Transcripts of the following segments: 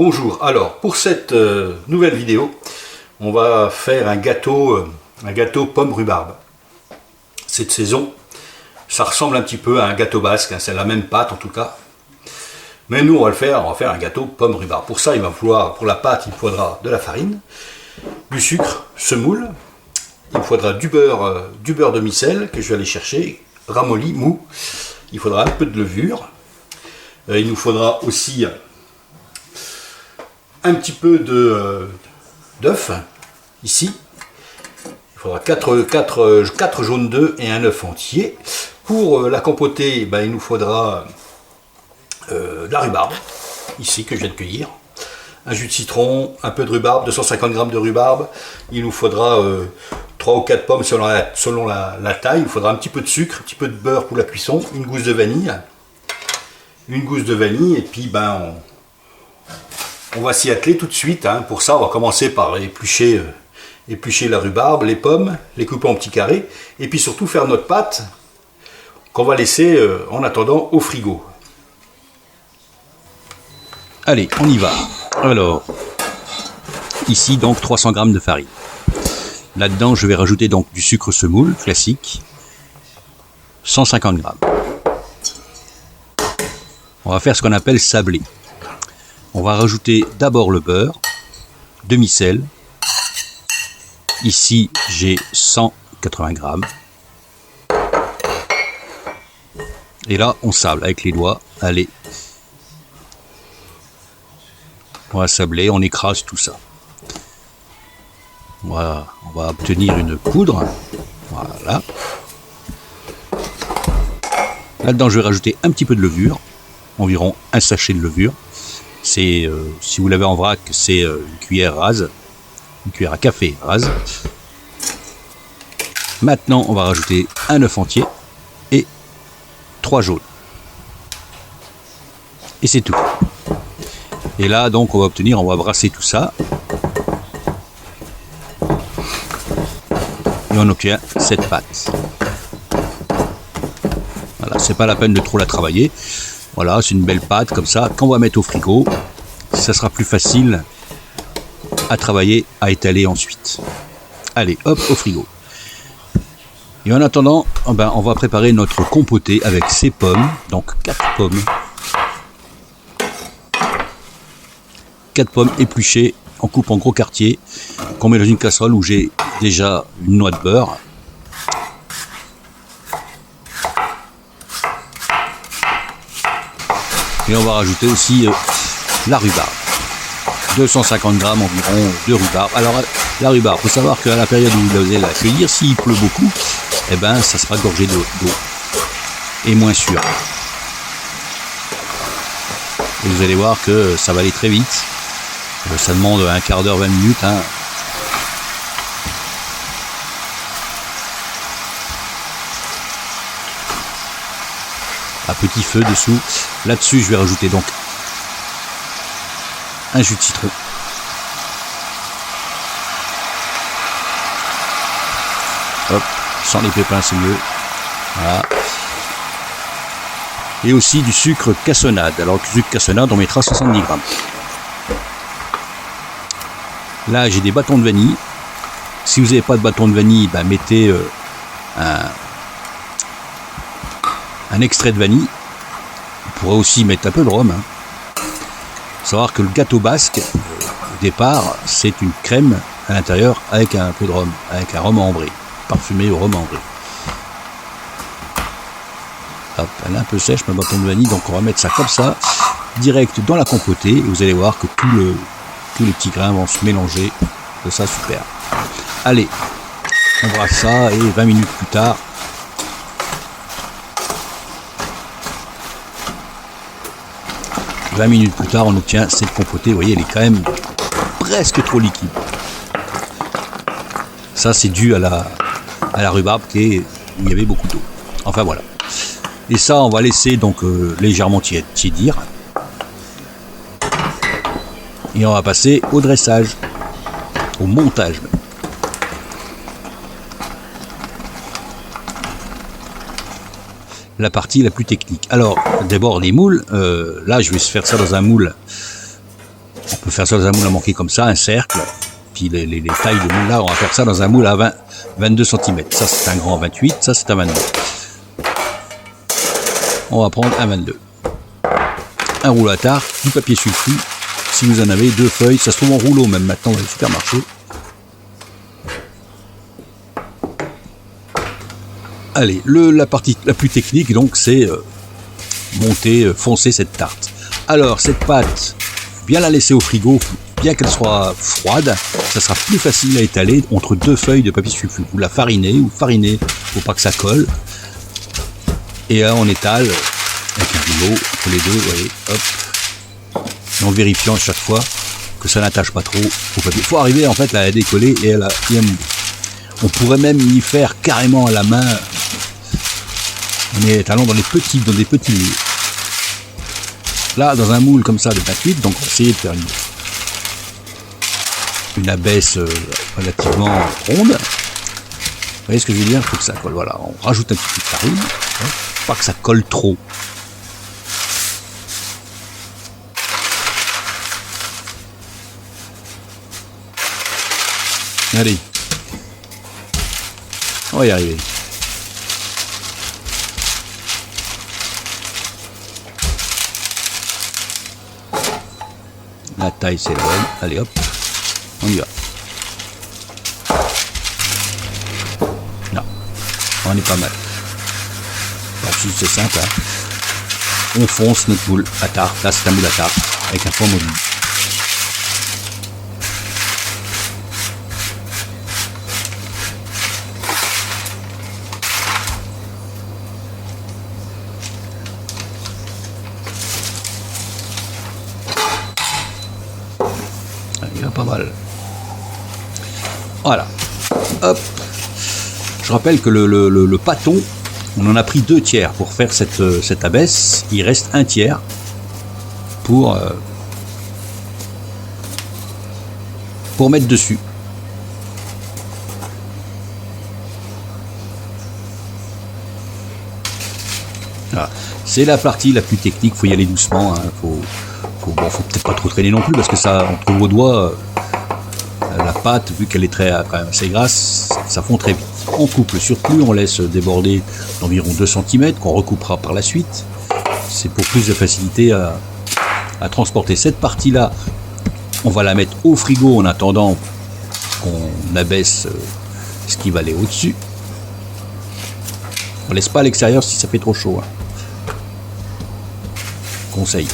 Bonjour, alors pour cette nouvelle vidéo, on va faire un gâteau pomme rhubarbe. Cette saison, ça ressemble un petit peu à un gâteau basque, hein, c'est la même pâte en tout cas. Mais nous on va faire un gâteau pomme rhubarbe. Pour ça il va falloir, pour la pâte il faudra de la farine, du sucre, semoule, il faudra du beurre demi-sel que je vais aller chercher, ramolli, mou, il faudra un peu de levure, il nous faudra aussi un petit peu d'œuf, ici. Il faudra 4 jaunes d'œufs et un œuf entier. Pour la compoter, il nous faudra de la rhubarbe, ici, que je viens de cueillir. Un jus de citron, un peu de rhubarbe, 250 g de rhubarbe. Il nous faudra 3 ou 4 pommes selon la taille. Il nous faudra un petit peu de sucre, un petit peu de beurre pour la cuisson, une gousse de vanille. Une gousse de vanille, et puis on va s'y atteler tout de suite. Hein. Pour ça, on va commencer par éplucher la rhubarbe, les pommes, les couper en petits carrés, et puis surtout faire notre pâte qu'on va laisser en attendant au frigo. Allez, on y va. Alors, ici donc 300 g de farine. Là-dedans, je vais rajouter donc du sucre semoule classique, 150 g. On va faire ce qu'on appelle sabler. On va rajouter d'abord le beurre, demi-sel. Ici, j'ai 180 g. Et là, on sable avec les doigts. Allez. On va sabler, on écrase tout ça. On va obtenir une poudre. Voilà. Là-dedans, je vais rajouter un petit peu de levure. Environ un sachet de levure. C'est, si vous l'avez en vrac, c'est une cuillère rase, une cuillère à café rase. Maintenant, on va rajouter un œuf entier et 3 jaunes. Et c'est tout. Et là, donc, on va brasser tout ça. Et on obtient cette pâte. Voilà, c'est pas la peine de trop la travailler. Voilà, c'est une belle pâte comme ça. Quand on va mettre au frigo, ça sera plus facile à travailler, à étaler ensuite. Allez, hop, au frigo. Et en attendant, on va préparer notre compoté avec ces pommes. Donc 4 pommes. 4 pommes épluchées, on coupe en gros quartiers, qu'on met dans une casserole où j'ai déjà une noix de beurre. Et on va rajouter aussi la rhubarbe. 250 g environ de rhubarbe. Alors la rhubarbe, il faut savoir qu'à la période où vous allez la cueillir, s'il pleut beaucoup, ça sera gorgé d'eau et moins sûr. Et vous allez voir que ça va aller très vite. Ça demande un quart d'heure, 20 minutes. Hein. À petit feu dessous. Là-dessus, je vais rajouter donc un jus de citron. Hop, sans les pépins, c'est mieux. Voilà. Et aussi du sucre cassonade. Alors, le sucre cassonade, on mettra 70 g. Là, j'ai des bâtons de vanille. Si vous n'avez pas de bâton de vanille, mettez un extrait de vanille. On pourrait aussi mettre un peu de rhum. Il faut savoir que le gâteau basque, au départ, c'est une crème à l'intérieur avec un peu de rhum, avec un rhum ambré, parfumé au rhum ambré. Hop, elle est un peu sèche, ma bâton de vanille, donc on va mettre ça comme ça, direct dans la compotée, et vous allez voir que tous les petits grains vont se mélanger. C'est ça, super. Allez, on brasse ça, et 20 minutes plus tard, on obtient cette compotée. Vous voyez, elle est quand même presque trop liquide. Ça, c'est dû à la rhubarbe où il y avait beaucoup d'eau. Enfin, voilà. Et ça, on va laisser donc légèrement tiédir. Et on va passer au dressage, au montage. la partie la plus technique. Alors, d'abord les moules, là je vais faire ça dans un moule en peut faire ça dans un moule à manquer comme ça, un cercle. Puis les tailles de moule là, on va faire ça dans un moule à 22 cm. Ça c'est un grand 28, ça c'est un 22. On va prendre un 22. Un rouleau à tarte, du papier sulfu. Si vous en avez, 2 feuilles, ça se trouve en rouleau même maintenant dans les supermarchés. Allez, la partie la plus technique donc c'est monter, foncer cette tarte. Alors cette pâte, bien la laisser au frigo, bien qu'elle soit froide, ça sera plus facile à étaler entre 2 feuilles de papier sulfu. Vous la farinez ou farinez pour pas que ça colle. Et là on étale avec un rouleau entre les deux, vous voyez, hop. Et en vérifiant à chaque fois que ça n'attache pas trop au papier. Il faut arriver en fait à la décoller et à mouler. On pourrait même y faire carrément à la main en étalant dans des petits moules. Là, dans un moule comme ça de 28, donc on va essayer de faire une abaisse relativement ronde. Vous voyez ce que je veux dire? Il faut que ça colle. Voilà, on rajoute un petit peu de farine, hein, pas que ça colle trop. Allez, on va y arriver. La taille c'est la bonne. Allez hop, on y va. Non, on est pas mal. Ensuite c'est simple, hein. On fonce notre moule à tarte. Là c'est un moule à tarte avec un fond mobile. Il y a pas mal. Voilà. Hop. Je rappelle que le pâton, on en a pris 2 tiers pour faire cette abaisse. Il reste 1 tiers pour mettre dessus. Voilà. C'est la partie la plus technique. Faut y aller doucement. Hein. Faut peut-être pas trop traîner non plus parce que ça, entre vos doigts, la pâte, vu qu'elle est quand même assez grasse, ça fond très vite. On coupe le surplus, on laisse déborder d'environ 2 cm qu'on recoupera par la suite. C'est pour plus de facilité à transporter. Cette partie-là, on va la mettre au frigo en attendant qu'on abaisse ce qui va aller au-dessus. On laisse pas à l'extérieur si ça fait trop chaud. Hein. Conseil.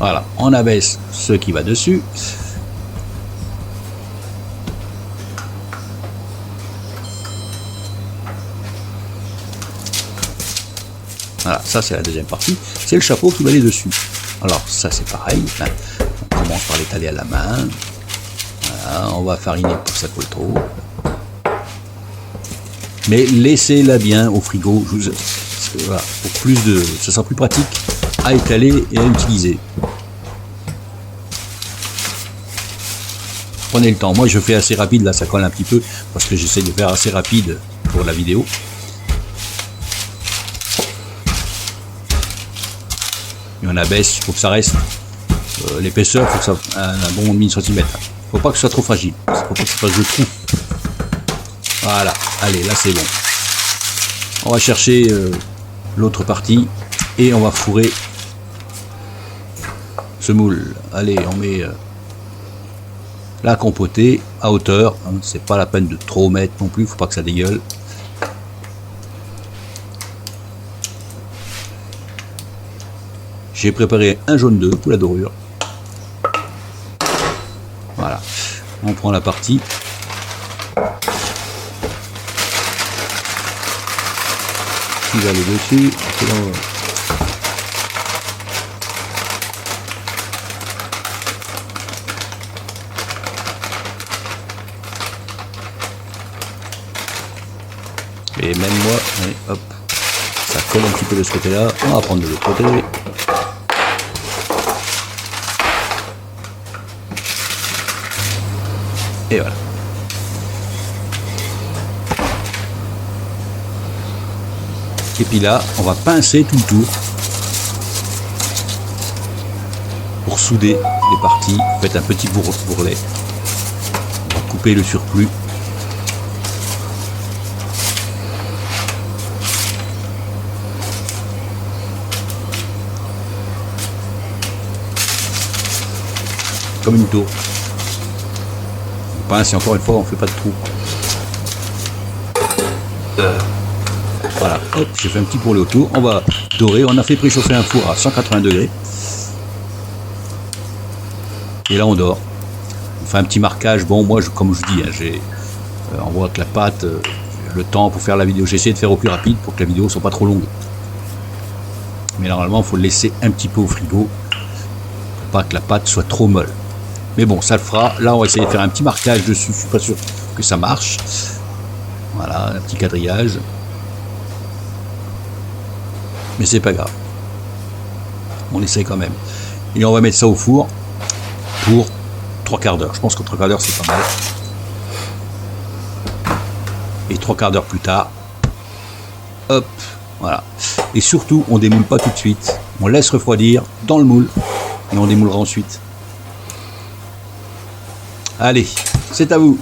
Voilà, on abaisse ce qui va dessus. Voilà, ça c'est la deuxième partie. C'est le chapeau qui va aller dessus. Alors ça c'est pareil. Hein. On commence par l'étaler à la main. Voilà, on va fariner pour que ça colle trop. Mais laissez-la bien au frigo. Voilà, pour ça sera plus pratique à étaler et à utiliser. Prenez le temps. Moi je fais assez rapide, là ça colle un petit peu parce que j'essaie de faire assez rapide pour la vidéo. Et on abaisse, il faut que ça reste l'épaisseur, il faut que ça un bon demi centimètre. Faut pas que ce soit trop fragile, faut pas que ça fasse de trou. Voilà, allez là c'est bon. On va chercher l'autre partie et on va fourrer ce moule. Allez, on met la compotée à hauteur, hein, c'est pas la peine de trop mettre non plus, faut pas que ça dégueule. J'ai préparé un jaune d'œuf pour la dorure. Voilà, on prend la partie. Qui va aller dessus. Et même moi, allez, hop, ça colle un petit peu de ce côté-là. On va prendre de l'autre côté. Et voilà. Et puis là, on va pincer tout le tour. Pour souder les parties, faites un petit bourrelet. On va couper le surplus. Comme une tour. Pince, et encore une fois, on ne fait pas de trou. Voilà, hop, j'ai fait un petit bourrelet autour. On va dorer. On a fait préchauffer un four à 180 degrés. Et là, on dort. On fait un petit marquage. Bon, moi, comme je dis, j'ai on voit que la pâte, le temps pour faire la vidéo. J'ai essayé de faire au plus rapide pour que la vidéo ne soit pas trop longue. Mais normalement, il faut le laisser un petit peu au frigo pour pas que la pâte soit trop molle. Mais bon, ça le fera. Là, on va essayer de faire un petit marquage dessus. Je suis pas sûr que ça marche. Voilà, un petit quadrillage. Mais c'est pas grave. On essaye quand même. Et on va mettre ça au four pour 3 quarts d'heure. Je pense que 3 quarts d'heure, c'est pas mal. Et 3 quarts d'heure plus tard, hop, voilà. Et surtout, on démoule pas tout de suite. On laisse refroidir dans le moule et on démoulera ensuite. Allez, c'est à vous.